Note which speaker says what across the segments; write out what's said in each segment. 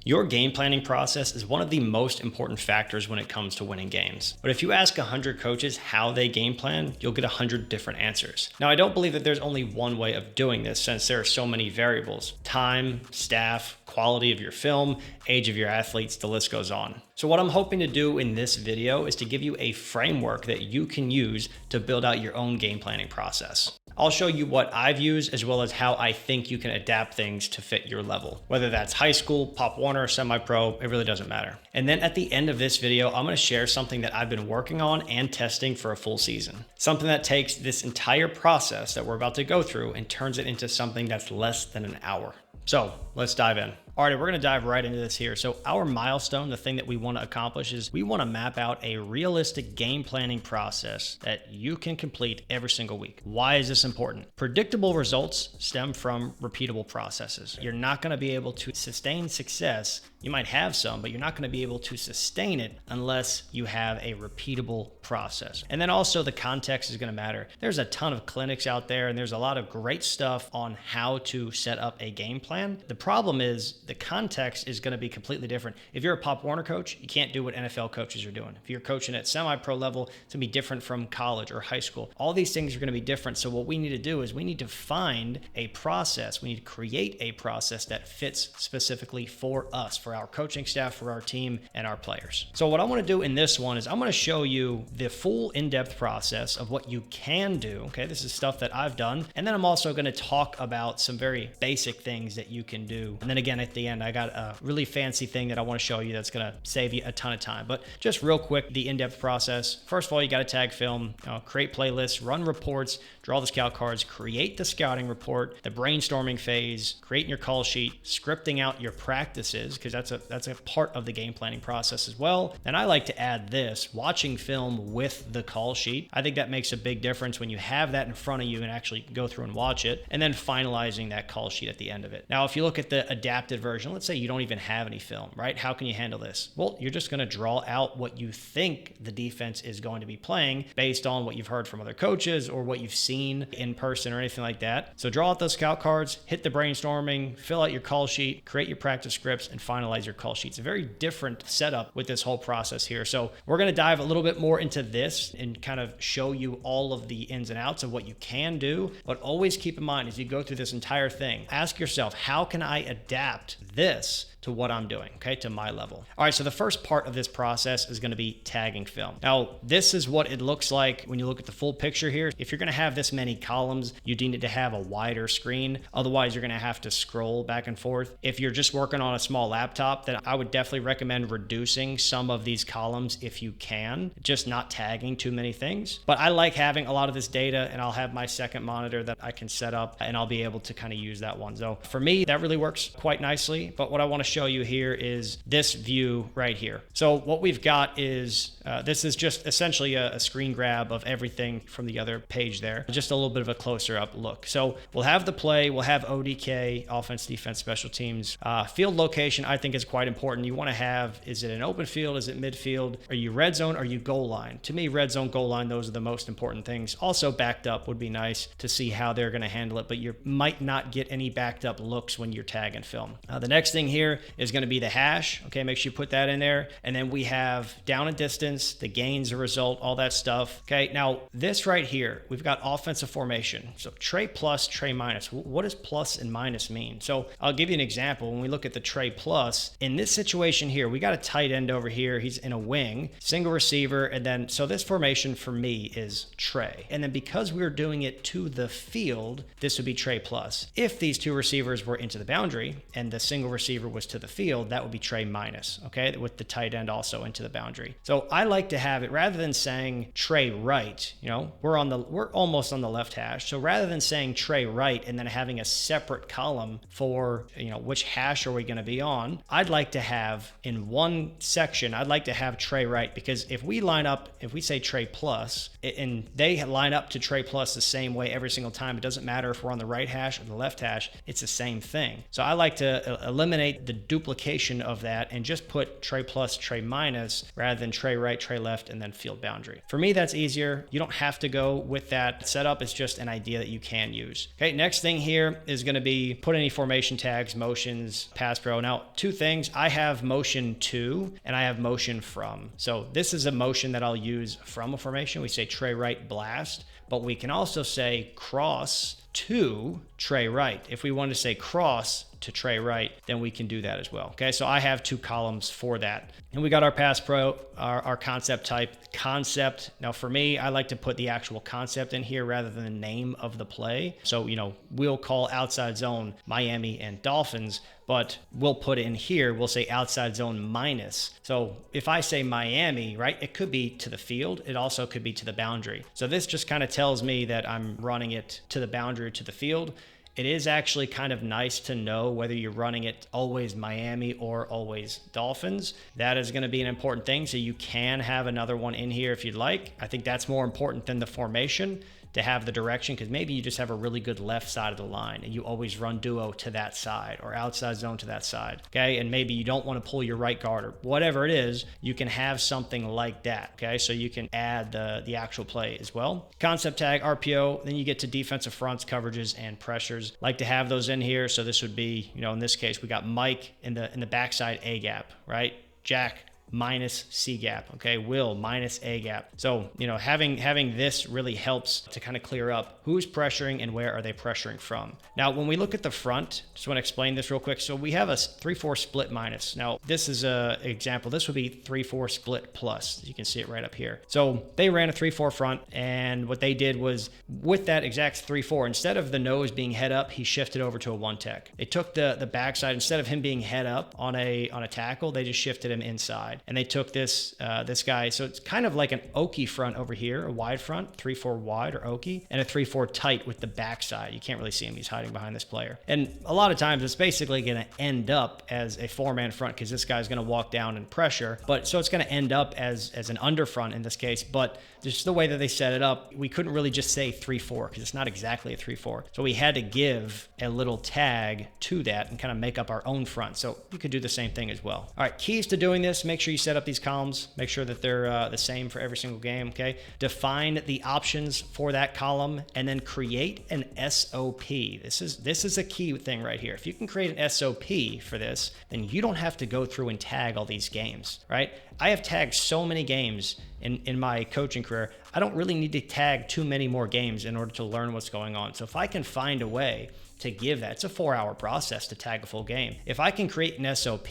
Speaker 1: Your game planning process is one of the most important factors when it comes to winning games. But if you ask 100 coaches how they game plan, you'll get 100 different answers. Now, I don't believe that there's only one way of doing this since there are so many variables: time, staff, quality of your film, age of your athletes, the list goes on. So what I'm hoping to do in this video is to give you a framework that you can use to build out your own game planning process. I'll show you what I've used as well as how I think you can adapt things to fit your level. Whether that's high school, Pop Warner, semi-pro, it really doesn't matter. And then at the end of this video, I'm gonna share something that I've been working on and testing for a full season. Something that takes this entire process that we're about to go through and turns it into something that's less than an hour. So let's dive in. All right, we're gonna dive right into this here. So our milestone, the thing that we wanna accomplish is we wanna map out a realistic game planning process that you can complete every single week. Why is this important? Predictable results stem from repeatable processes. You're not gonna be able to sustain success. You might have some, but you're not gonna be able to sustain it unless you have a repeatable process. And then also the context is gonna matter. There's a ton of clinics out there and there's a lot of great stuff on how to set up a game plan. The problem is the context is going to be completely different. If you're a Pop Warner coach, you can't do what NFL coaches are doing. If you're coaching at semi-pro level, it's going to be different from college or high school. All these things are going to be different. So what we need to do is we need to find a process. We need to create a process that fits specifically for us, for our coaching staff, for our team, and our players. So what I want to do in this one is I'm going to show you the full in-depth process of what you can do. Okay, this is stuff that I've done. And then I'm also going to talk about some very basic things that you can do. And then again, at the end, I got a really fancy thing that I want to show you that's going to save you a ton of time. But just real quick, the in-depth process. First of all, you got to tag film, create playlists, run reports, draw the scout cards, create the scouting report, the brainstorming phase, creating your call sheet, scripting out your practices, because that's a part of the game planning process as well. And I like to add this, watching film with the call sheet. I think that makes a big difference when you have that in front of you and actually go through and watch it, and then finalizing that call sheet at the end of it. Now, if you look at the adapted version, let's say you don't even have any film, right? How can you handle this? Well, you're just going to draw out what you think the defense is going to be playing based on what you've heard from other coaches or what you've seen in person or anything like that. So draw out those scout cards, hit the brainstorming, fill out your call sheet, create your practice scripts, and finalize your call sheets. A very different setup with this whole process here. So we're going to dive a little bit more into this and kind of show you all of the ins and outs of what you can do. But always keep in mind as you go through this entire thing, ask yourself, how can I adapt this to what I'm doing, okay, to my level? All right, so the first part of this process is going to be tagging film. Now, this is what it looks like when you look at the full picture here. If you're going to have this many columns, you do need to have a wider screen. Otherwise, you're going to have to scroll back and forth. If you're just working on a small laptop, then I would definitely recommend reducing some of these columns if you can, just not tagging too many things. But I like having a lot of this data, and I'll have my second monitor that I can set up, and I'll be able to kind of use that one. So for me, that really works quite nicely. But what I want to show you here is this view right here. So what we've got is, this is just essentially a screen grab of everything from the other page there. Just a little bit of a closer up look. So we'll have the play, we'll have ODK, offense, defense, special teams. Field location, I think, is quite important. You want to have, is it an open field? Is it midfield? Are you red zone? Are you goal line? To me, red zone, goal line, those are the most important things. Also backed up would be nice to see how they're going to handle it, but you might not get any backed up looks when you're tagging film. The next thing here is going to be the hash. Okay, make sure you put that in there. And then we have down and distance, the gains, the result, all that stuff. Okay, now this right here, we've got offensive formation. So tray plus, tray minus. What does plus and minus mean? So I'll give you an example. When we look at the tray plus, in this situation here, we got a tight end over here. He's in a wing, single receiver. And then, so this formation for me is tray. And then because we're doing it to the field, this would be tray plus. If these two receivers were into the boundary and the single receiver was to the field, that would be tray minus, okay, with the tight end also into the boundary. So I like to have it, rather than saying tray right, we're almost on the left hash. So rather than saying tray right and then having a separate column for, which hash are we going to be on, I'd like to have in one section, I'd like to have tray right, because if we say tray plus and they line up to tray plus the same way every single time, it doesn't matter if we're on the right hash or the left hash, it's the same thing. So I like to eliminate the duplication of that and just put tray plus, tray minus, rather than tray right, tray left, and then field boundary. For me, that's easier. You don't have to go with that setup. It's just an idea that you can use. Okay, next thing here is going to be put any formation tags, motions, pass pro. Now, two things. I have motion to and I have motion from. So this is a motion that I'll use from a formation. We say tray right blast, but we can also say cross to tray right. If we want to say cross to tray right, then we can do that as well. Okay, so I have two columns for that. And we got our pass pro, our concept type, concept. Now for me, I like to put the actual concept in here rather than the name of the play. So, we'll call outside zone Miami and Dolphins, but we'll put it in here, we'll say outside zone minus. So if I say Miami, right, it could be to the field. It also could be to the boundary. So this just kind of tells me that I'm running it to the boundary or to the field. It is actually kind of nice to know whether you're running it always Miami or always Dolphins. That is going to be an important thing. So you can have another one in here if you'd like. I think that's more important than the formation, to have the direction, because maybe you just have a really good left side of the line and you always run duo to that side or outside zone to that side. Okay. And maybe you don't want to pull your right guard or whatever it is, you can have something like that. Okay. So you can add the actual play as well. Concept tag, RPO, then you get to defensive fronts, coverages, and pressures. Like to have those in here. So this would be, in this case, we got Mike in the backside A gap, right? Jack minus C gap, okay? Will minus A gap. So, having this really helps to kind of clear up who's pressuring and where are they pressuring from. Now, when we look at the front, just want to explain this real quick. So we have a 3-4 split minus. Now, this is a example. This would be 3-4 split plus. You can see it right up here. So they ran a 3-4 front, and what they did was with that exact 3-4, instead of the nose being head up, he shifted over to a one tech. They took the backside, instead of him being head up on a tackle, they just shifted him inside. And they took this guy, so it's kind of like an Okie front over here, a wide front, 3-4 wide or Okie, and a 3-4 tight with the backside. You can't really see him, he's hiding behind this player. And a lot of times it's basically going to end up as a 4-man front because this guy's going to walk down and pressure, but so it's going to end up as an under front in this case. But just the way that they set it up, we couldn't really just say 3-4 because it's not exactly a 3-4. So we had to give a little tag to that and kind of make up our own front. So you could do the same thing as well. All right, keys to doing this: make sure you set up these columns, make sure that they're the same for every single game. Okay, define the options for that column and then create an SOP. This is a key thing right here. If you can create an SOP for this, then you don't have to go through and tag all these games, right? I have tagged so many games in my coaching career. I don't really need to tag too many more games in order to learn what's going on. So if I can find a way to give that, it's a 4-hour process to tag a full game. If I can create an SOP,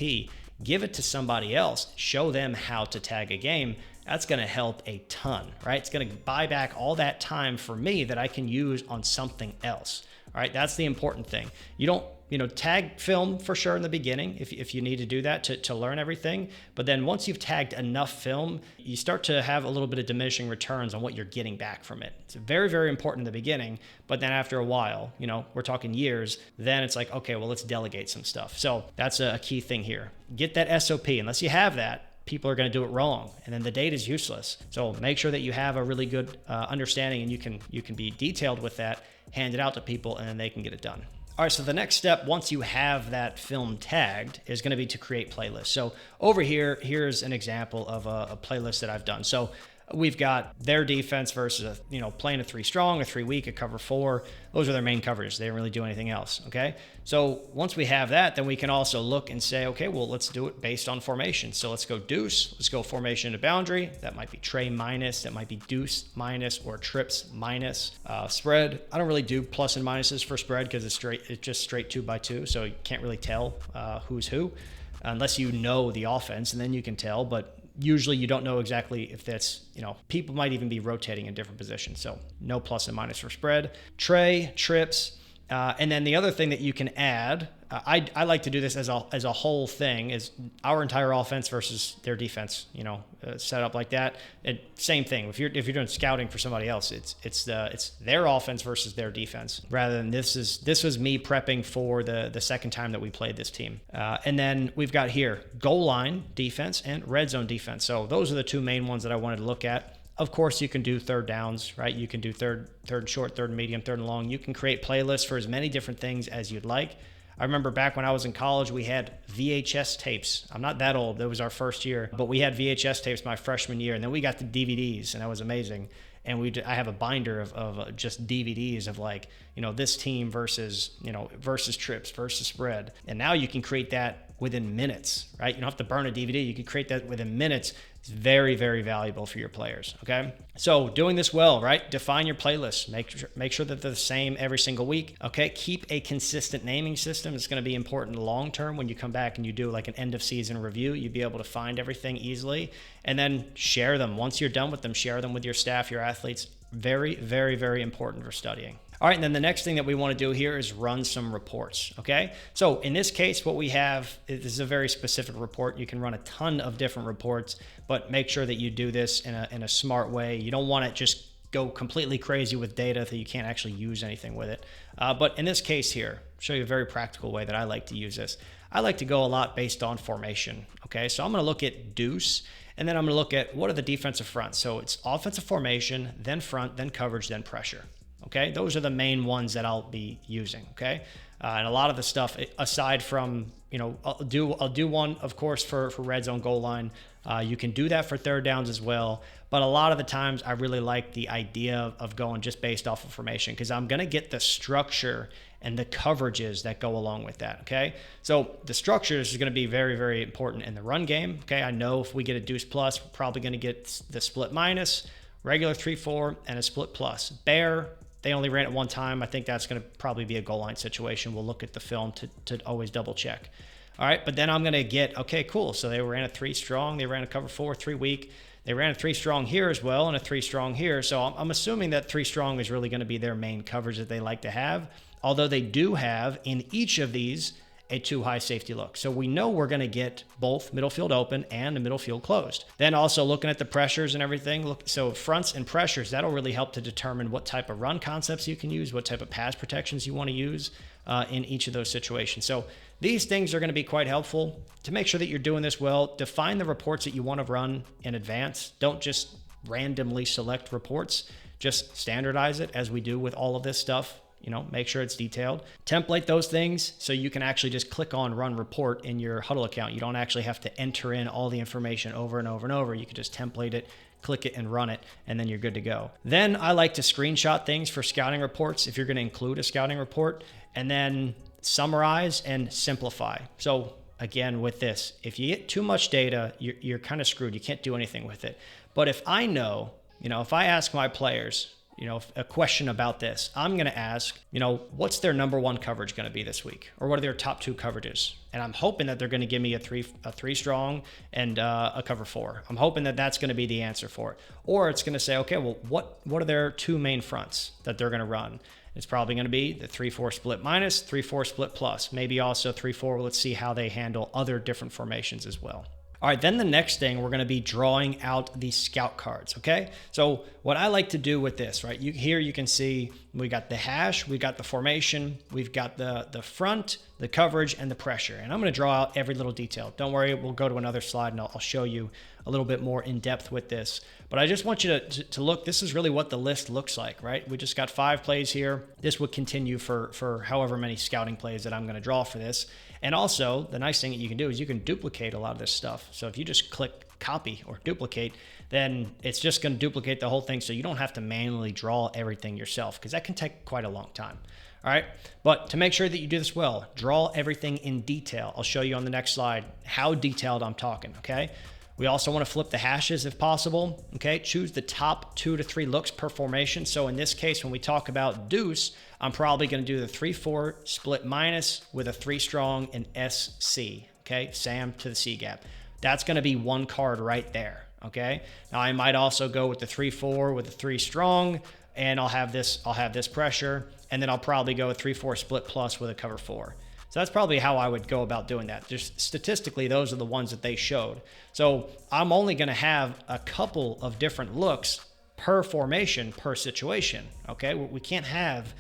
Speaker 1: give it to somebody else, show them how to tag a game, that's going to help a ton, right? It's going to buy back all that time for me that I can use on something else. All right, that's the important thing. You don't, tag film for sure in the beginning if you need to do that to learn everything. But then once you've tagged enough film, you start to have a little bit of diminishing returns on what you're getting back from it. It's very, very important in the beginning, but then after a while, we're talking years, then it's like, okay, well, let's delegate some stuff. So that's a key thing here. Get that SOP. Unless you have that, people are going to do it wrong, and then the data is useless. So make sure that you have a really good understanding, and you can be detailed with that, hand it out to people, and then they can get it done. All right, so the next step, once you have that film tagged, is going to be to create playlists. So over here, here's an example of a playlist that I've done. So we've got their defense versus playing a 3 strong, a 3 weak, a cover 4. Those are their main coverages. They don't really do anything else. Okay. So once we have that, then we can also look and say, okay, well, let's do it based on formation. So let's go deuce. Let's go formation to boundary. That might be tray minus. That might be deuce minus or trips minus. Spread. I don't really do plus and minuses for spread because it's just straight 2x2. So you can't really tell who's who unless you know the offense, and then you can tell. But usually you don't know exactly if that's, people might even be rotating in different positions. So no plus and minus for spread. Tray, trips. And then the other thing that you can add, I like to do this as a whole thing, is our entire offense versus their defense, set up like that. Same thing. If you're doing scouting for somebody else, it's their offense versus their defense, rather than this was me prepping for the second time that we played this team. And then we've got here goal line defense and red zone defense. So those are the two main ones that I wanted to look at. Of course, you can do third downs, right? You can do third and short, third and medium, third and long. You can create playlists for as many different things as you'd like. I remember back when I was in college, we had VHS tapes. I'm not that old. That was our first year, but we had VHS tapes my freshman year. And then we got the DVDs, and that was amazing. And I have a binder of just DVDs of like, this team versus trips versus spread. And now you can create that within minutes, right? You don't have to burn a DVD. You can create that within minutes. It's very, very valuable for your players, okay? So doing this well, right? Define your playlists. Make sure that they're the same every single week, okay? Keep a consistent naming system. It's going to be important long-term when you come back and you do like an end-of-season review. You'll be able to find everything easily and then share them. Once you're done with them, share them with your staff, your athletes. Very, very, very important for studying. All right, and then the next thing that we want to do here is run some reports, okay? So in this case, what we have is a very specific report. You can run a ton of different reports, but make sure that you do this in a smart way. You don't want to just go completely crazy with data that you can't actually use anything with it. But in this case here, I'll show you a very practical way that I like to use this. I like to go a lot based on formation, okay? So I'm going to look at deuce, and then I'm going to look at what are the defensive fronts. So it's offensive formation, then front, then coverage, then pressure. Okay, those are the main ones that I'll be using. Okay, and a lot of the stuff aside from I'll do one of course for red zone goal line. You can do that for third downs as well. But a lot of the times I really like the idea of going just based off of formation because I'm going to get the structure and the coverages that go along with that. Okay, so the structure is going to be very, very important in the run game. Okay, I know if we get a deuce plus, we're probably going to get the split minus, regular 3-4, and a split plus. Bear. They only ran it one time. I think that's going to probably be a goal line situation. We'll look at the film to always double check. All right, but then I'm going to get, okay, cool. So they ran a 3 strong. They ran a cover 4, 3 weak. They ran a 3 strong here as well and a 3 strong here. So I'm assuming that 3 strong is really going to be their main coverage that they like to have. Although they do have in each of these a 2 high safety look. So we know we're going to get both middle field open and the middle field closed. Then also looking at the pressures and everything. So fronts and pressures, that'll really help to determine what type of run concepts you can use, what type of pass protections you want to use in each of those situations. So these things are going to be quite helpful to make sure that you're doing this well. Define the reports that you want to run in advance. Don't just randomly select reports. Just standardize it as we do with all of this stuff. Make sure it's detailed. Template those things so you can actually just click on run report in your Huddle account. You don't actually have to enter in all the information over and over and over. You can just template it, click it and run it, and then you're good to go. Then I like to screenshot things for scouting reports if you're going to include a scouting report, and then summarize and simplify. So again, with this, if you get too much data, you're kind of screwed. You can't do anything with it. But if I know, if I ask my players, a question about this, I'm going to ask, what's their number 1 coverage going to be this week? Or what are their top 2 coverages? And I'm hoping that they're going to give me a three strong and a cover 4. I'm hoping that that's going to be the answer for it. Or it's going to say, okay, well, what are their 2 main fronts that they're going to run? It's probably going to be the 3-4 split minus, 3-4 split plus, maybe also 3-4. Let's see how they handle other different formations as well. All right, then the next thing, we're going to be drawing out the scout cards, okay? So what I like to do with this, right? Here you can see we got the hash, we got the formation, we've got the front, the coverage, and the pressure. And I'm going to draw out every little detail. Don't worry, we'll go to another slide and I'll show you a little bit more in depth with this. But I just want you to look, this is really what the list looks like, right? We just got 5 plays here. This would continue for however many scouting plays that I'm going to draw for this. And also, the nice thing that you can do is you can duplicate a lot of this stuff. So if you just click copy or duplicate, then it's just going to duplicate the whole thing so you don't have to manually draw everything yourself because that can take quite a long time. All right, but to make sure that you do this well, draw everything in detail. I'll show you on the next slide how detailed I'm talking, okay? We also want to flip the hashes if possible, okay? Choose the top 2 to 3 looks per formation. So in this case, when we talk about deuce, I'm probably going to do the 3-4 split minus with a 3 strong and SC, okay? Sam to the C gap. That's going to be 1 card right there, okay? Now I might also go with the 3-4 with a 3 strong, and I'll have this pressure, and then I'll probably go a 3-4 split plus with a cover 4. So that's probably how I would go about doing that. Just statistically, those are the ones that they showed. So I'm only going to have a couple of different looks per formation, per situation. Okay, we can't have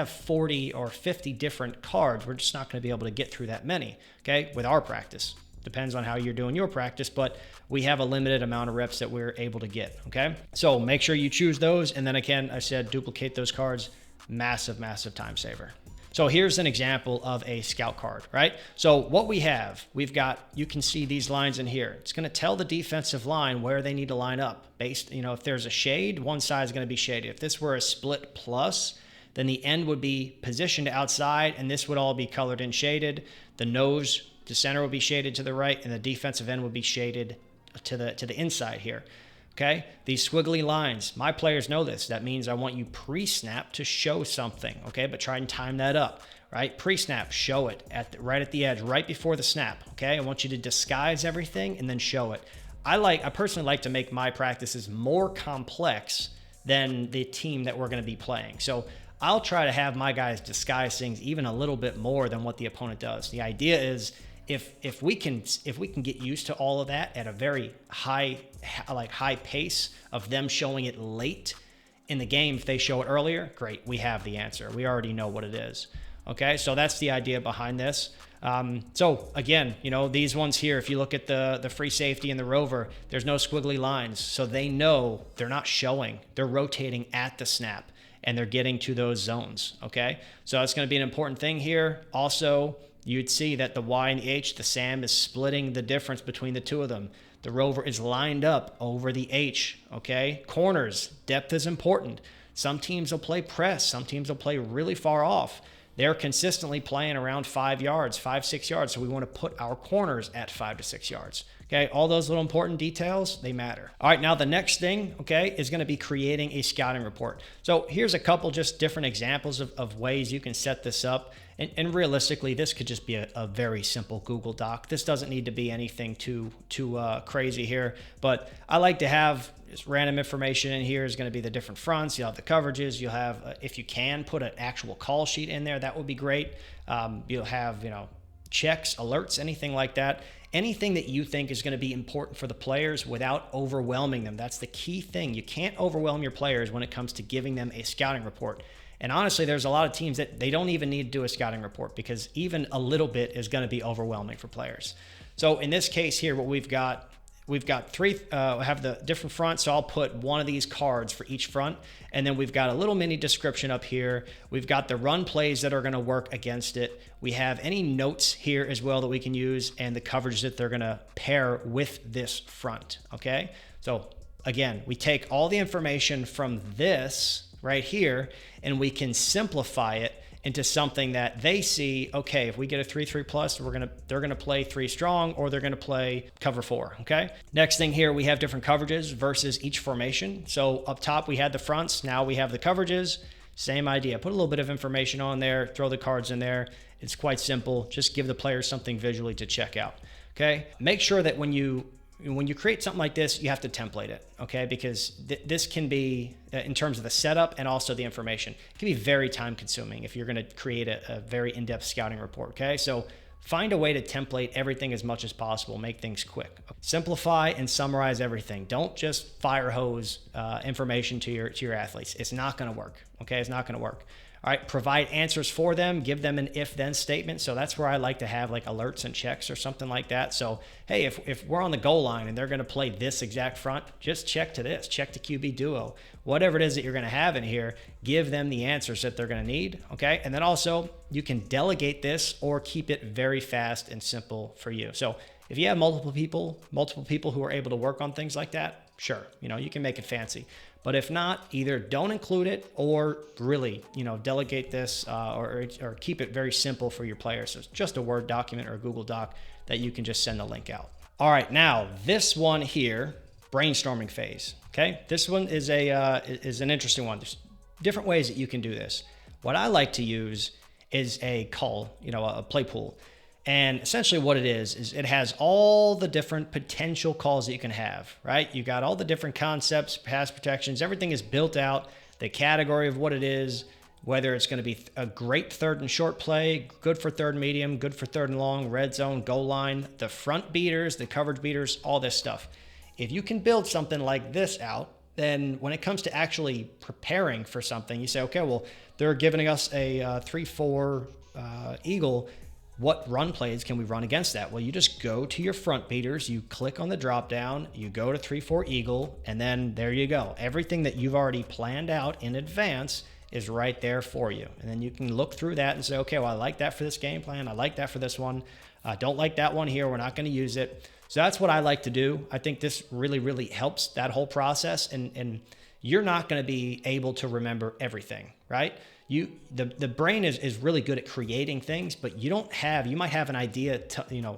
Speaker 1: 40 or 50 different cards. We're just not going to be able to get through that many. Okay, with our practice. Depends on how you're doing your practice, but we have a limited amount of reps that we're able to get. Okay, so make sure you choose those, and then again, I said duplicate those cards. Massive, massive time saver. So here's an example of a scout card, right? So what we've got, you can see these lines in here. It's going to tell the defensive line where they need to line up based, if there's a shade, one side is going to be shaded. If this were a split plus, then the end would be positioned outside and this would all be colored and shaded. The nose to center would be shaded to the right and the defensive end would be shaded to the inside here. Okay, these squiggly lines, my players know this. That means I want you pre-snap to show something, okay? But try and time that up, right? Pre-snap, show it right at the edge, right before the snap, okay? I want you to disguise everything and then show it. I personally like to make my practices more complex than the team that we're going to be playing. So I'll try to have my guys disguise things even a little bit more than what the opponent does. The idea is if we can get used to all of that at a very high pace of them showing it late in the game, if they show it earlier, great, we have the answer. We already know what it is. Okay, so that's the idea behind this. So again, these ones here, if you look at the free safety and the rover, there's no squiggly lines. So they know they're not showing, they're rotating at the snap and they're getting to those zones. Okay, so that's going to be an important thing here. Also, you'd see that the Y and the H, the SAM is splitting the difference between the two of them. The rover is lined up over the H, okay? Corners, depth is important. Some teams will play press. Some teams will play really far off. They're consistently playing around 5 yards, 5-6 yards. So we want to put our corners at 5 to 6 yards. Okay, all those little important details, they matter. All right, now the next thing, okay, is going to be creating a scouting report. So here's a couple just different examples of ways you can set this up. And realistically, this could just be a very simple Google Doc. This doesn't need to be anything too crazy here. But I like to have just random information in here. Is going to be the different fronts. You'll have the coverages. You'll have, if you can, put an actual call sheet in there. That would be great. You'll have, checks, alerts, anything like that. Anything that you think is going to be important for the players without overwhelming them. That's the key thing. You can't overwhelm your players when it comes to giving them a scouting report. And honestly, there's a lot of teams that they don't even need to do a scouting report because even a little bit is going to be overwhelming for players. So in this case here, what we've got three, have the different fronts. So I'll put one of these cards for each front. And then we've got a little mini description up here. We've got the run plays that are going to work against it. We have any notes here as well that we can use and the coverage that they're going to pair with this front. Okay. So again, we take all the information from this right here and we can simplify it into something that they see. Okay, if we get a 3-3 plus, they're gonna play 3 strong or they're gonna play cover 4. Okay. Next thing here, we have different coverages versus each formation. So up top we had the fronts, now we have the coverages. Same idea. Put a little bit of information on there, throw the cards in there. It's quite simple. Just give the players something visually to check out. Okay. Make sure that when you create something like this, you have to template it, okay? Because this can be, in terms of the setup and also the information, it can be very time consuming if you're gonna create a very in-depth scouting report, okay? So find a way to template everything as much as possible, make things quick. Simplify and summarize everything. Don't just fire hose information to your athletes. It's not gonna work, okay? It's not gonna work. All right, provide answers for them, give them an if-then statement. So that's where I like to have like alerts and checks or something like that. So, hey, if we're on the goal line and they're going to play this exact front, just check to this, check to QB duo, whatever it is that you're going to have in here, give them the answers that they're going to need. Okay. And then also you can delegate this or keep it very fast and simple for you. So if you have multiple people who are able to work on things like that, sure, you can make it fancy. But if not, either don't include it or really, delegate this or keep it very simple for your players. So it's just a Word document or a Google Doc that you can just send a link out. All right, now this one here, brainstorming phase. Okay, this one is an interesting one. There's different ways that you can do this. What I like to use is a call, a play pool. And essentially what it is it has all the different potential calls that you can have, right? You got all the different concepts, pass protections, everything is built out, the category of what it is, whether it's going to be a great third and short play, good for third and medium, good for third and long, red zone, goal line, the front beaters, the coverage beaters, all this stuff. If you can build something like this out, then when it comes to actually preparing for something, you say, okay, well, they're giving us a 3-4 eagle. What run plays can we run against that? Well, you just go to your front beaters, you click on the drop down, you go to 3-4 eagle, and then there you go. Everything that you've already planned out in advance is right there for you. And then you can look through that and say, okay, well, I like that for this game plan. I like that for this one. Don't like that one here. We're not going to use it. So that's what I like to do. I think this really, really helps that whole process. And you're not going to be able to remember everything, right? The brain is really good at creating things, but you might have an idea,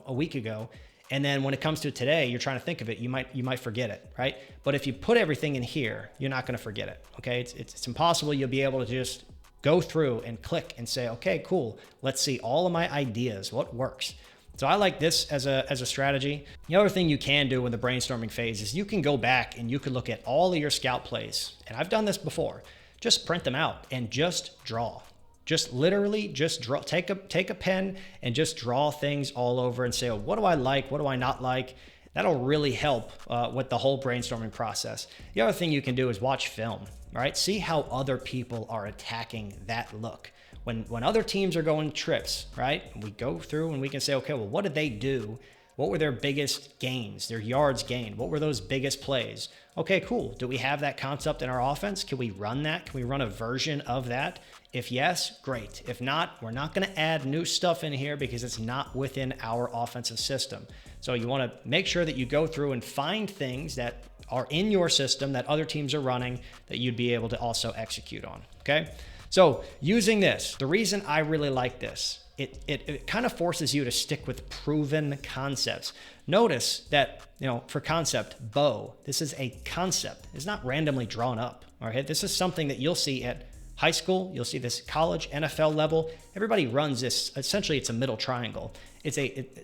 Speaker 1: a week ago. And then when it comes to today, you're trying to think of it, you might forget it, right? But if you put everything in here, you're not going to forget it, okay? It's impossible. You'll be able to just go through and click and say, okay, cool. Let's see all of my ideas, what works. So I like this as a strategy. The other thing you can do in the brainstorming phase is you can go back and you can look at all of your scout plays. And I've done this before. Just print them out and just draw. Just literally just draw, take a pen and just draw things all over and say, oh, what do I like? What do I not like? That'll really help with the whole brainstorming process. The other thing you can do is watch film, right? See how other people are attacking that look. When other teams are going trips, right? We go through and we can say, okay, well, what did they do? What were their biggest gains, their yards gained? What were those biggest plays? Okay, cool. Do we have that concept in our offense? Can we run that? Can we run a version of that? If yes, great. If not, we're not going to add new stuff in here because it's not within our offensive system. So you want to make sure that you go through and find things that are in your system that other teams are running that you'd be able to also execute on, okay? So using this, the reason I really like this, it kind of forces you to stick with proven concepts. Notice that, for concept, bow, this is a concept. It's not randomly drawn up, all right? This is something that you'll see at high school. You'll see this college, NFL level. Everybody runs this. Essentially, it's a middle triangle.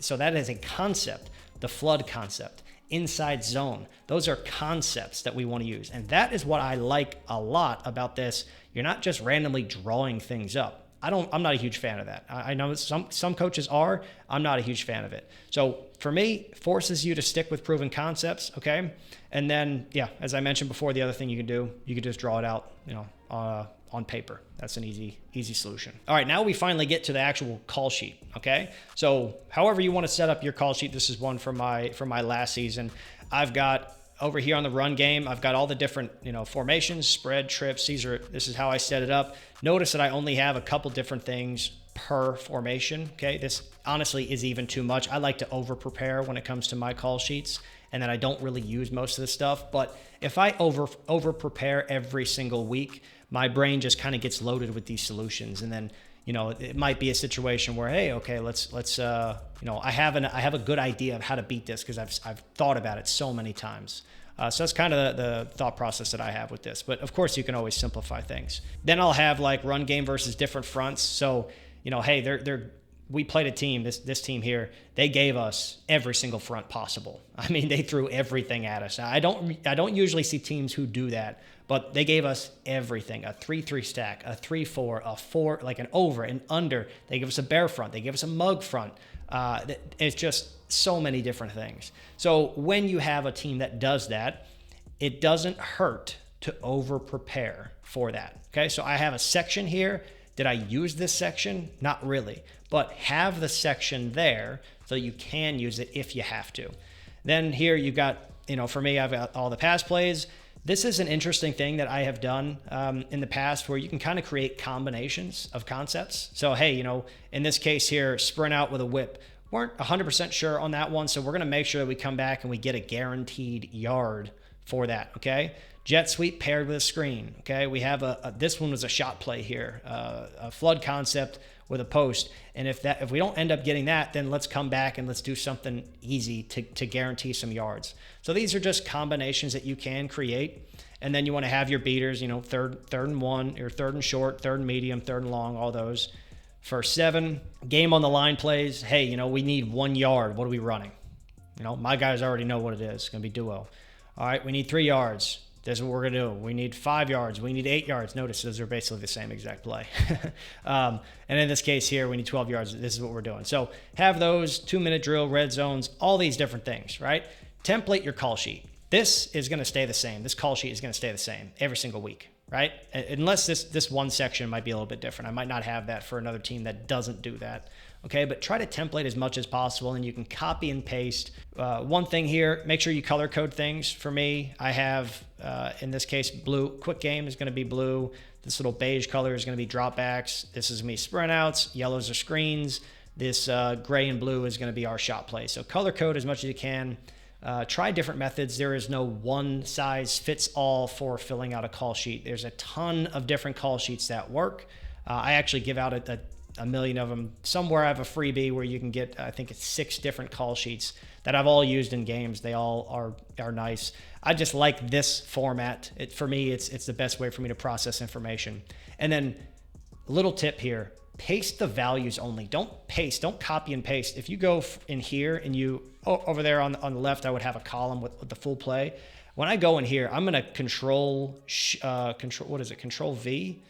Speaker 1: So that is a concept, the flood concept, inside zone. Those are concepts that we want to use. And that is what I like a lot about this. You're not just randomly drawing things up. I'm not a huge fan of that. I know some coaches are. I'm not a huge fan of it. So for me, forces you to stick with proven concepts, okay? And then, yeah, as I mentioned before, the other thing you can do, you can just draw it out, on paper. That's an easy solution. All right, now we finally get to the actual call sheet, okay? So however you want to set up your call sheet, this is one from my last season. I've got over here on the run game, I've got all the different, formations, spread, trips. This is how I set it up. Notice that I only have a couple different things per formation, okay? This honestly is even too much. I like to over prepare when it comes to my call sheets, and then I don't really use most of the stuff. But if I over prepare every single week, my brain just kind of gets loaded with these solutions. And then, it might be a situation where, hey, okay, let's I have a good idea of how to beat this because I've thought about it so many times. So that's kind of the thought process that I have with this. But of course, you can always simplify things. Then I'll have like run game versus different fronts. So, hey, we played a team, this team here, they gave us every single front possible. I mean, they threw everything at us. I don't usually see teams who do that, but they gave us everything, a 3-3 stack, a 3-4, a 4, like an over, an under. They give us a bear front. They give us a mug front. It's just so many different things. So when you have a team that does that, it doesn't hurt to over prepare for that. Okay, so I have a section here. Did I use this section? Not really, but have the section there so you can use it if you have to. Then here you've got, for me, I've got all the pass plays. This is an interesting thing that I have done in the past where you can kind of create combinations of concepts. So, hey, in this case here, sprint out with a whip. Weren't 100% sure on that one, so we're going to make sure that we come back and we get a guaranteed yard for that, okay? Jet sweep paired with a screen, okay? We have this one was a shot play here, a flood concept with a post. And if we don't end up getting that, then let's come back and let's do something easy to guarantee some yards. So these are just combinations that you can create. And then you want to have your beaters, third and one, or third and short, third and medium, third and long, all those. For 7, game on the line plays. Hey, we need 1 yard. What are we running? My guys already know what it is. It's going to be duo. All right, we need 3 yards. This is what we're going to do. We need 5 yards. We need 8 yards. Notice those are basically the same exact play. And in this case here, we need 12 yards. This is what we're doing. So have those 2-minute drill, red zones, all these different things, right? Template your call sheet. This is going to stay the same. This call sheet is going to stay the same every single week, right? Unless this one section might be a little bit different. I might not have that for another team that doesn't do that. Okay, but try to template as much as possible, and you can copy and paste. One thing here, make sure you color code things. For me, I have, in this case, blue. Quick game is going to be blue. This little beige color is going to be dropbacks. This is going to be sprint outs. Yellows are screens. This gray and blue is going to be our shot play. So color code as much as you can. Try different methods. There is no one size fits all for filling out a call sheet. There's a ton of different call sheets that work. I actually give out a million of them. Somewhere I have a freebie where you can get, I think it's 6 different call sheets that I've all used in games. They all are nice. I just like this format. For me, it's the best way for me to process information. And then a little tip here, paste the values only. Don't copy and paste. If you go in here and over there on the left, I would have a column with the full play. When I go in here, I'm going to control V,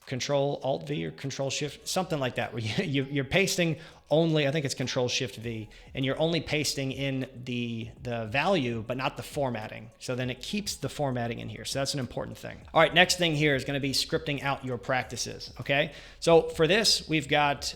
Speaker 1: Control Alt V or Control Shift, something like that, where you're pasting only, I think it's Control Shift V, and you're only pasting in the value, but not the formatting. So then it keeps the formatting in here. So that's an important thing. All right, next thing here is going to be scripting out your practices. Okay, so for this, we've got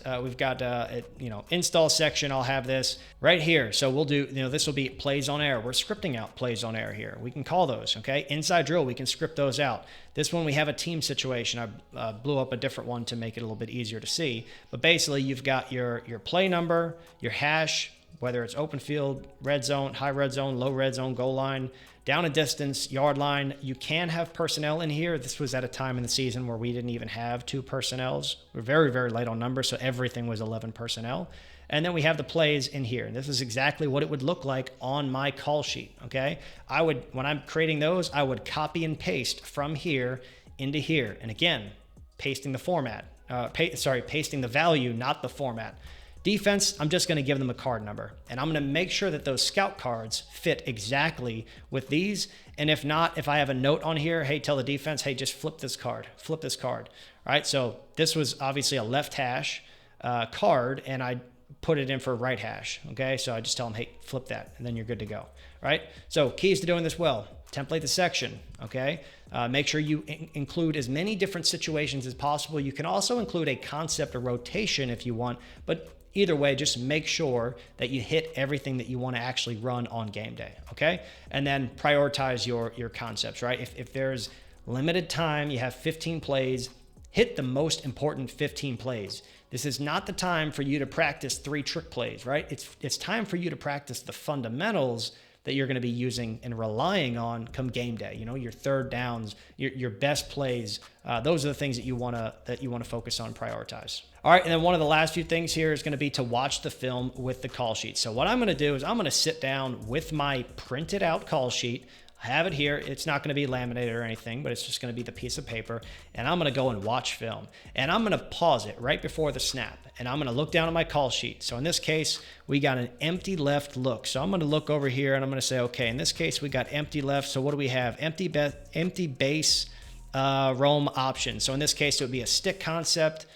Speaker 1: install section. I'll have this right here. So we'll do, this will be plays on air. We're scripting out plays on air here. We can call those. Okay, inside drill, we can script those out. This one we have a team situation. I blew up a different one to make it a little bit easier to see. But basically, you've got your play number, your hash, whether it's open field, red zone, high red zone, low red zone, goal line, down and distance, yard line. You can have personnel in here. This was at a time in the season where we didn't even have 2 personnels. We're very, very light on numbers, so everything was 11 personnel. And then we have the plays in here. And this is exactly what it would look like on my call sheet, okay? When I'm creating those, I would copy and paste from here into here. And again, pasting the format, pasting the value, not the format. Defense, I'm just going to give them a card number, and I'm going to make sure that those scout cards fit exactly with these. And if not, if I have a note on here, hey, tell the defense, hey, just flip this card. All right, so this was obviously a left hash card, and I put it in for right hash, okay? So I just tell them, hey, flip that, and then you're good to go, right? So keys to doing this well: template the section, okay? Make sure you include as many different situations as possible. You can also include a concept or rotation if you want, but either way, just make sure that you hit everything that you want to actually run on game day, okay? And then prioritize your concepts, right? If there's limited time, you have 15 plays, hit the most important 15 plays. This is not the time for you to practice 3 trick plays, right? It's time for you to practice the fundamentals that you're going to be using and relying on come game day. Your third downs, your best plays. Those are the things that you want to focus on, prioritize. All right, and then one of the last few things here is going to be to watch the film with the call sheet. So what I'm going to do is I'm going to sit down with my printed out call sheet. I have it here. It's not going to be laminated or anything, but it's just going to be the piece of paper. And I'm going to go and watch film. And I'm going to pause it right before the snap. And I'm going to look down at my call sheet. So in this case, we got an empty left look. So I'm going to look over here and I'm going to say, okay, in this case, we got empty left. So what do we have? Empty base roam option. So in this case, it would be a stick concept.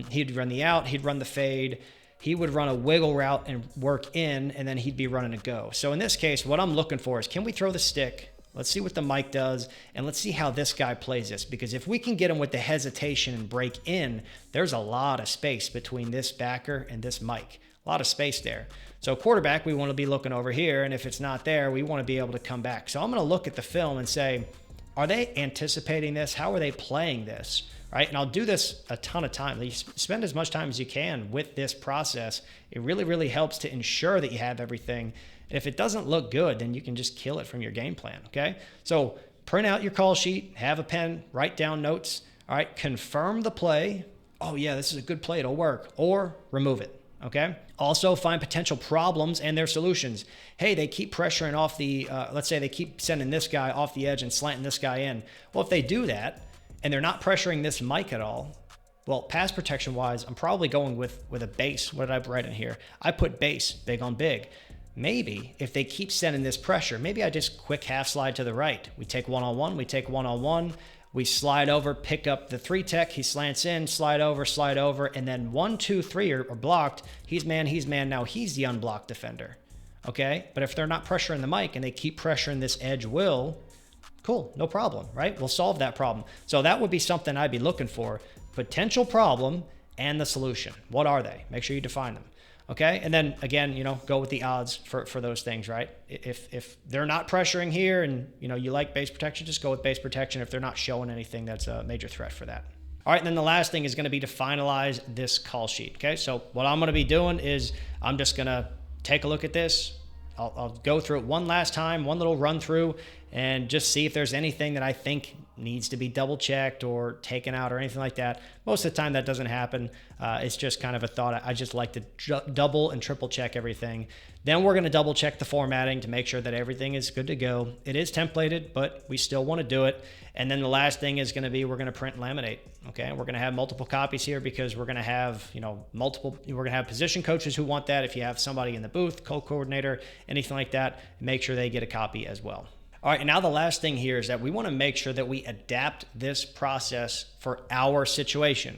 Speaker 1: He'd run the out. He'd run the fade. He would run a wiggle route and work in, and then he'd be running a go. So in this case, what I'm looking for is, can we throw the stick? Let's see what the mic does, and let's see how this guy plays this. Because if we can get him with the hesitation and break in, there's a lot of space between this backer and this mic. A lot of space there. So quarterback, we want to be looking over here, and if it's not there, we want to be able to come back. So I'm going to look at the film and say, are they anticipating this? How are they playing this? Right? And I'll do this a ton of time. You spend as much time as you can with this process. It really, really helps to ensure that you have everything. If it doesn't look good, then you can just kill it from your game plan, okay? So print out your call sheet, have a pen, write down notes, all right? Confirm the play. Oh yeah, this is a good play, it'll work. Or remove it, okay? Also find potential problems and their solutions. Hey, they keep pressuring off the, let's say they keep sending this guy off the edge and slanting this guy in. Well, if they do that, and they're not pressuring this mic at all, well, pass protection wise, I'm probably going with a base. What did I write in here? I put base, big on big. Maybe if they keep sending this pressure, maybe I just quick half slide to the right. We take one-on-one, we slide over, pick up the 3-tech, he slants in, slide over, and then 1, 2, 3 are blocked. He's man, now he's the unblocked defender, okay? But if they're not pressuring the mic and they keep pressuring this edge will, cool, no problem, right? We'll solve that problem. So that would be something I'd be looking for. Potential problem and the solution. What are they? Make sure you define them. Okay. And then again, go with the odds for those things, right? If they're not pressuring here and, you like base protection, just go with base protection if they're not showing anything that's a major threat for that. All right, and then the last thing is going to be to finalize this call sheet, okay? So what I'm going to be doing is I'm just going to take a look at this. I'll go through it one last time, one little run through, and just see if there's anything that I think needs to be double checked or taken out or anything like that. Most of the time that doesn't happen. It's just kind of a thought. I just like to double and triple check everything. Then we're going to double check the formatting to make sure that everything is good to go. It is templated, but we still want to do it. And then the last thing is going to be, we're going to print and laminate. Okay. We're going to have multiple copies here because we're going to have, we're going to have position coaches who want that. If you have somebody in the booth, co-coordinator, anything like that, make sure they get a copy as well. All right, and now the last thing here is that we want to make sure that we adapt this process for our situation.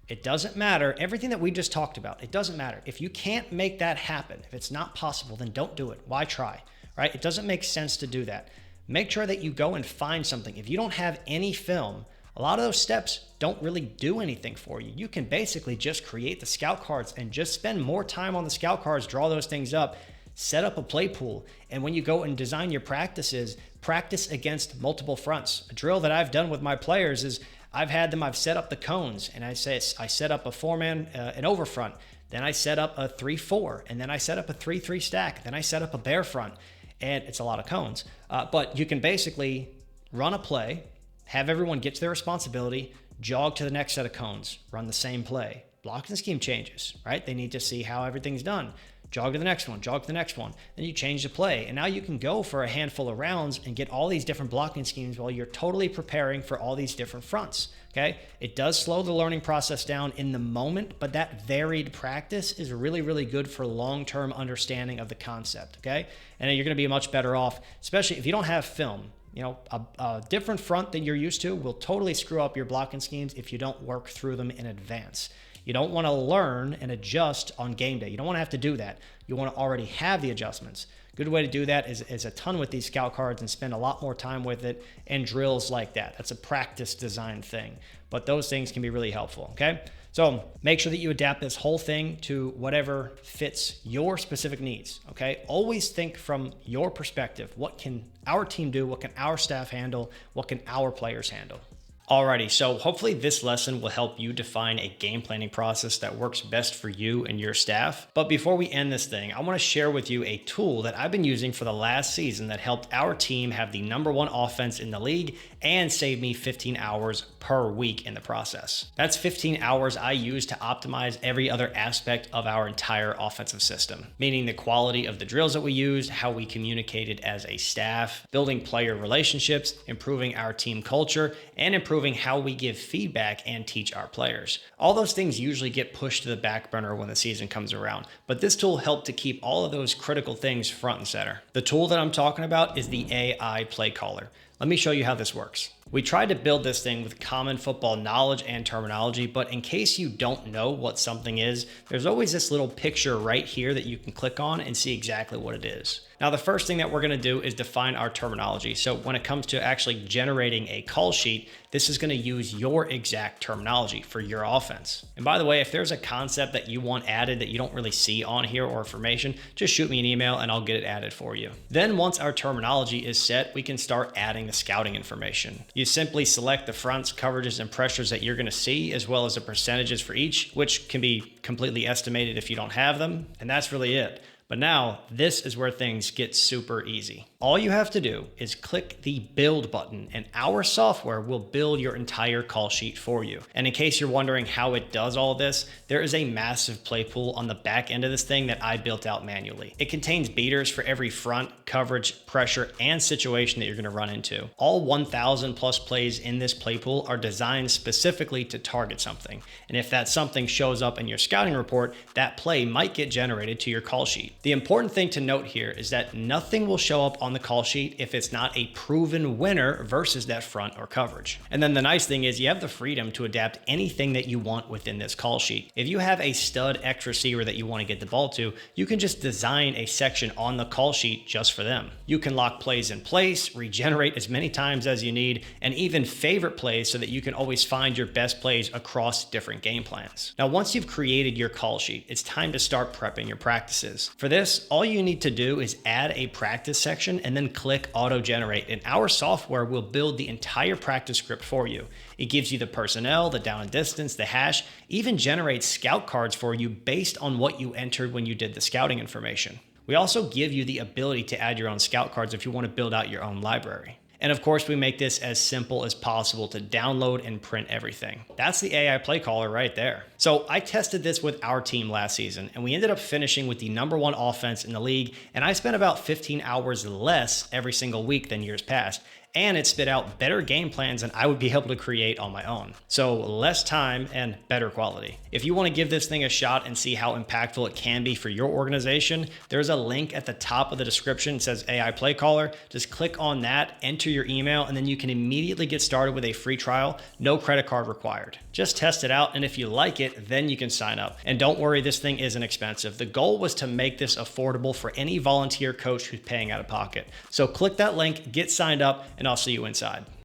Speaker 1: It doesn't matter, everything that we just talked about, it doesn't matter. If you can't make that happen, if it's not possible, then don't do it. Why try, right? It doesn't make sense to do that. Make sure that you go and find something. If you don't have any film, a lot of those steps don't really do anything for you. You can basically just create the scout cards and just spend more time on the scout cards, draw those things up, set up a play pool. And when you go and design your practices, practice against multiple fronts. A drill that I've done with my players is I've set up the cones, and I set up a 4-man, an over front. Then I set up a 3-4, and then I set up a 3-3 stack. Then I set up a bear front, and it's a lot of cones. But you can basically run a play, have everyone get to their responsibility, jog to the next set of cones, run the same play. Blocking scheme changes, right? They need to see how everything's done. Jog to the next one, jog to the next one. Then you change the play. And now you can go for a handful of rounds and get all these different blocking schemes while you're totally preparing for all these different fronts, okay? It does slow the learning process down in the moment, but that varied practice is really, really good for long-term understanding of the concept, okay? And you're gonna be much better off, especially if you don't have film. A different front than you're used to will totally screw up your blocking schemes if you don't work through them in advance. You don't want to learn and adjust on game day. You don't want to have to do that. You want to already have the adjustments. Good way to do that is a ton with these scout cards and spend a lot more time with it and drills like that. That's a practice design thing, but those things can be really helpful, okay? So make sure that you adapt this whole thing to whatever fits your specific needs, okay? Always think from your perspective. What can our team do? What can our staff handle? What can our players handle? Alrighty, so hopefully this lesson will help you define a game planning process that works best for you and your staff. But before we end this thing, I want to share with you a tool that I've been using for the last season that helped our team have the #1 offense in the league and saved me 15 hours per week in the process. That's 15 hours I use to optimize every other aspect of our entire offensive system, meaning the quality of the drills that we used, how we communicated as a staff, building player relationships, improving our team culture, and improving how we give feedback and teach our players. All those things usually get pushed to the back burner when the season comes around, but this tool helped to keep all of those critical things front and center. The tool that I'm talking about is the AI Playcaller. Let me show you how this works. We tried to build this thing with common football knowledge and terminology, but in case you don't know what something is, there's always this little picture right here that you can click on and see exactly what it is. Now, the first thing that we're gonna do is define our terminology. So when it comes to actually generating a call sheet, this is gonna use your exact terminology for your offense. And by the way, if there's a concept that you want added that you don't really see on here or information, just shoot me an email and I'll get it added for you. Then once our terminology is set, we can start adding the scouting information. You simply select the fronts, coverages, and pressures that you're gonna see, as well as the percentages for each, which can be completely estimated if you don't have them, and that's really it. But now, this is where things get super easy. All you have to do is click the build button and our software will build your entire call sheet for you. And in case you're wondering how it does all this, there is a massive play pool on the back end of this thing that I built out manually. It contains beaters for every front, coverage, pressure, and situation that you're gonna run into. All 1,000 plus plays in this play pool are designed specifically to target something. And if that something shows up in your scouting report, that play might get generated to your call sheet. The important thing to note here is that nothing will show up on the call sheet if it's not a proven winner versus that front or coverage. And then the nice thing is you have the freedom to adapt anything that you want within this call sheet. If you have a stud X receiver that you want to get the ball to, you can just design a section on the call sheet just for them. You can lock plays in place, regenerate as many times as you need, and even favorite plays so that you can always find your best plays across different game plans. Now, once you've created your call sheet, it's time to start prepping your practices. For this, all you need to do is add a practice section and then click auto generate, and our software will build the entire practice script for you. It gives you the personnel, the down and distance, the hash, even generates scout cards for you based on what you entered when you did the scouting information. We also give you the ability to add your own scout cards if you want to build out your own library. And of course, we make this as simple as possible to download and print everything. That's the AI Playcaller right there. So I tested this with our team last season, and we ended up finishing with the #1 offense in the league, and I spent about 15 hours less every single week than years past. And it spit out better game plans than I would be able to create on my own. So less time and better quality. If you want to give this thing a shot and see how impactful it can be for your organization, there's a link at the top of the description. It says AI Playcaller. Just click on that, enter your email, and then you can immediately get started with a free trial. No credit card required. Just test it out, and if you like it, then you can sign up. And don't worry, this thing isn't expensive. The goal was to make this affordable for any volunteer coach who's paying out of pocket. So click that link, get signed up, and I'll see you inside.